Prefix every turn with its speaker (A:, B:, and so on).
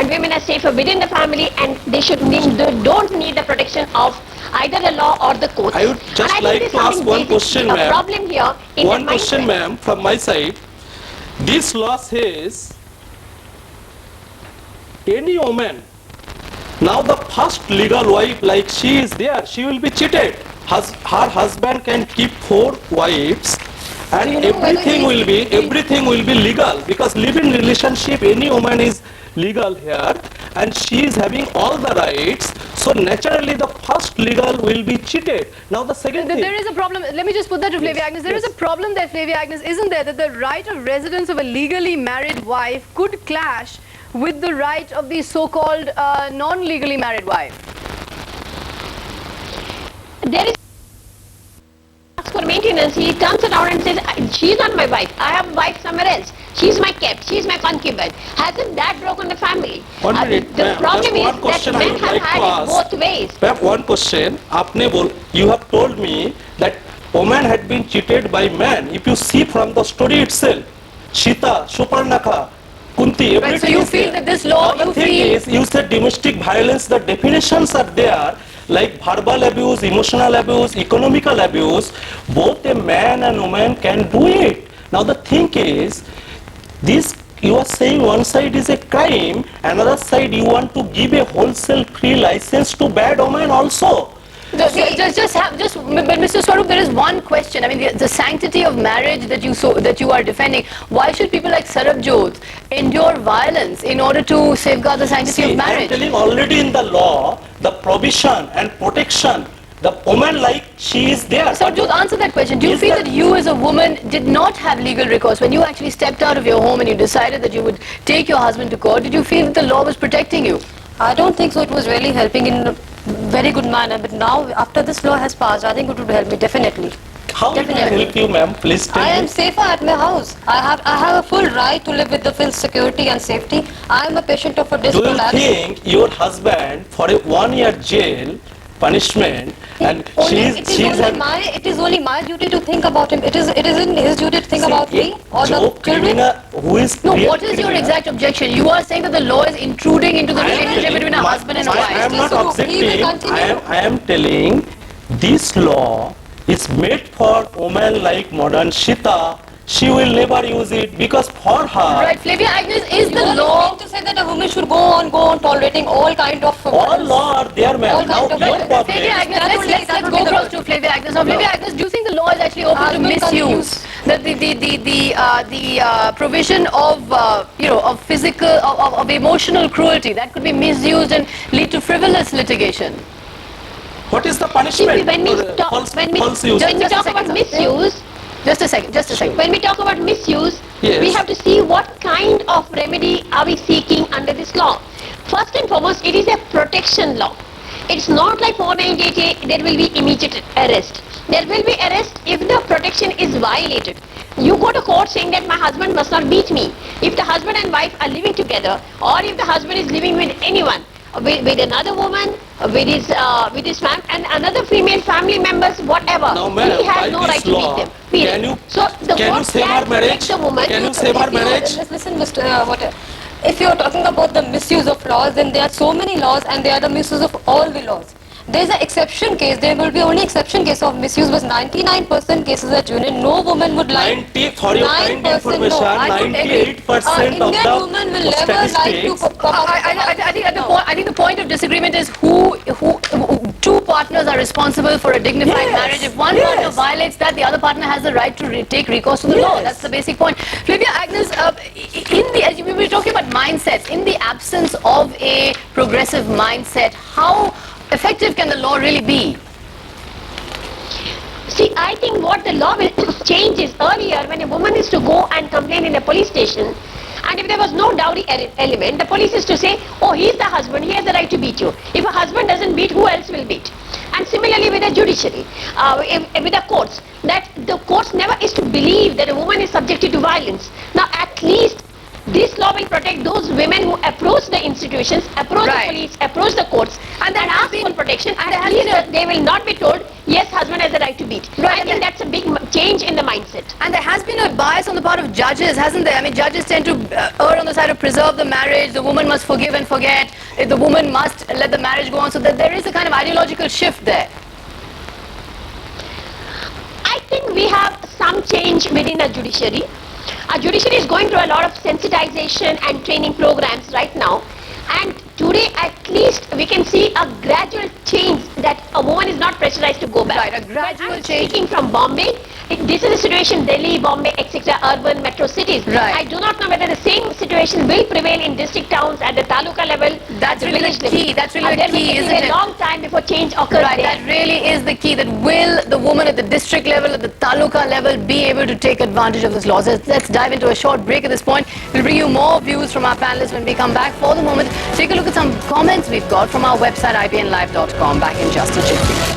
A: and women are safer within the family, and they don't need the protection of either the law or the courts.
B: I would just like to ask one question, ma'am.
A: Problem here in
B: one question, ma'am, from my side. This law says any woman, now the first legal wife, like she is there, she will be cheated. Her husband can keep 4 wives, and everything will be legal, because live-in relationship, any woman is legal here, and she is having all the rights. So naturally, the first legal will be cheated. Now the second thing.
C: There is a problem. Let me just put that to Flavia Agnes. There is a problem there, Flavia Agnes, isn't there, that the right of residence of a legally married wife could clash with the right of the so-called non-legally married wife?
A: There is for maintenance. He turns around and says, she's not my wife, I have a wife somewhere else, she's my kept, she's my concubine. Hasn't that broken the family? The problem is that men have had it both ways.
B: One question. You have told me that woman had been cheated by man. If you see from the story itself, Sita, Suparnaka, Kunti, everything.
C: Right, so you feel that this law,
B: you said domestic violence, the definitions are there, like verbal abuse, emotional abuse, economical abuse. Both a man and woman can do it. Now the thing is, this, you are saying one side is a crime, another side you want to give a wholesale free license to bad women also.
C: But Mr. Swarup, there is one question. I mean, the sanctity of marriage that you are defending. Why should people like Sarabjot endure violence in order to safeguard the sanctity of marriage?
B: I am telling, already in the law, the provision and protection, the woman, like, she is there.
C: Sarabjot, answer that question. Do you feel that you as a woman did not have legal recourse when you actually stepped out of your home and you decided that you would take your husband to court? Did you feel that the law was protecting you?
D: I don't think so. It was really helping in a very good manner. But now, after this law has passed, I think it would help me definitely.
B: How it will help you, ma'am? Please tell me.
D: I am safer at my house. I have a full right to live with the full security and safety. I am a patient of a disability.
B: Do you think your husband for a 1-year jail punishment, and
D: it is only my duty to think about him. It isn't his duty to think about me or the children.
B: Who is
C: no, what is your exact objection? You are saying that the law is intruding into the relationship between a husband and a wife.
B: I am not objecting. I am telling, this law is made for women like modern Sita. She will never use it, because for her.
C: Right, Flavia Agnes, is the law
D: to say that a woman should go on tolerating all kind of
B: all law are there, ma'am. Now your problem.
C: Flavia Agnes, let's go across to Flavia Agnes. Now, Flavia Agnes, do you think the law is actually open to misuse? That the provision of of physical, of emotional cruelty that could be misused and lead to frivolous litigation?
B: What is the punishment?
A: See, when we talk about misuse.
C: Just a second.
A: When we talk about misuse, we have to see what kind of remedy are we seeking under this law. First and foremost, it is a protection law. It's not like 498A, there will be immediate arrest. There will be arrest if the protection is violated. You go to court saying that my husband must not beat me. If the husband and wife are living together, or if the husband is living with anyone, with another woman, with his family, and another female family members, whatever, he has no right to beat them. Period.
B: Can you save our marriage? Can you save our marriage?
D: Listen, Mr. If you are talking about the misuse of laws, then there are so many laws, and they are the misuse of all the laws. There is an exception case. There will be only exception case of misuse, was 99% cases are genuine. No woman would like.
B: 90 for your kind information. 98% of
D: Indian woman will never like to.
C: I think the point of disagreement is who two partners are responsible for a dignified marriage. If one partner violates that, the other partner has the right to take recourse to the law. That's the basic point. Flavia Agnes, as we were talking about mindsets, in the absence of a progressive mindset, how effective can the law really be?
A: See, I think what the law will change is, earlier when a woman is to go and complain in a police station, and if there was no dowry element, the police is to say, oh, he is the husband, he has the right to beat you. If a husband doesn't beat, who else will beat? And similarly with the judiciary, with the courts, that the courts never is to believe that a woman is subjected to violence. Now at least this law will will protect those women who approach the institutions, approach
C: Right.
A: the police, approach the courts,
C: And there has
A: ask for
C: been-
A: protection.
C: and there
A: At
C: has
A: least
C: been a-
A: they will not be told, yes, husband has the right to beat.
C: Right,
A: I
C: and
A: think that's a big change in the mindset.
C: And there has been a bias on the part of judges, hasn't there? I mean, judges tend to err on the side of preserve the marriage, the woman must forgive and forget, the woman must let the marriage go on, so that there is a kind of ideological shift there.
A: I think we have some change within the judiciary. Our judiciary is going through a lot of sensitization and training programs right now. And today, at least, we can see a gradual change that a woman is not pressurized to go back.
C: Right, a gradual
A: But I'm
C: change.
A: Speaking from Bombay, this is the situation Delhi, Bombay, etc., urban metro cities.
C: Right.
A: I do not know whether the same situation will prevail in district towns at the taluka level.
C: That's
A: at the
C: really
A: village
C: the
A: level.
C: key. That's really the
A: There
C: key,
A: will
C: isn't
A: be
C: it?
A: a long time before change occurs
C: Right,
A: there.
C: that really is the key, that will the woman at the district level, at the taluka level be able to take advantage of this law? So let's dive into a short break at this point. We'll bring you more views from our panelists when we come back. For the moment, take a look at some comments we've got from our website ibnlive.com. Back in just a jiffy.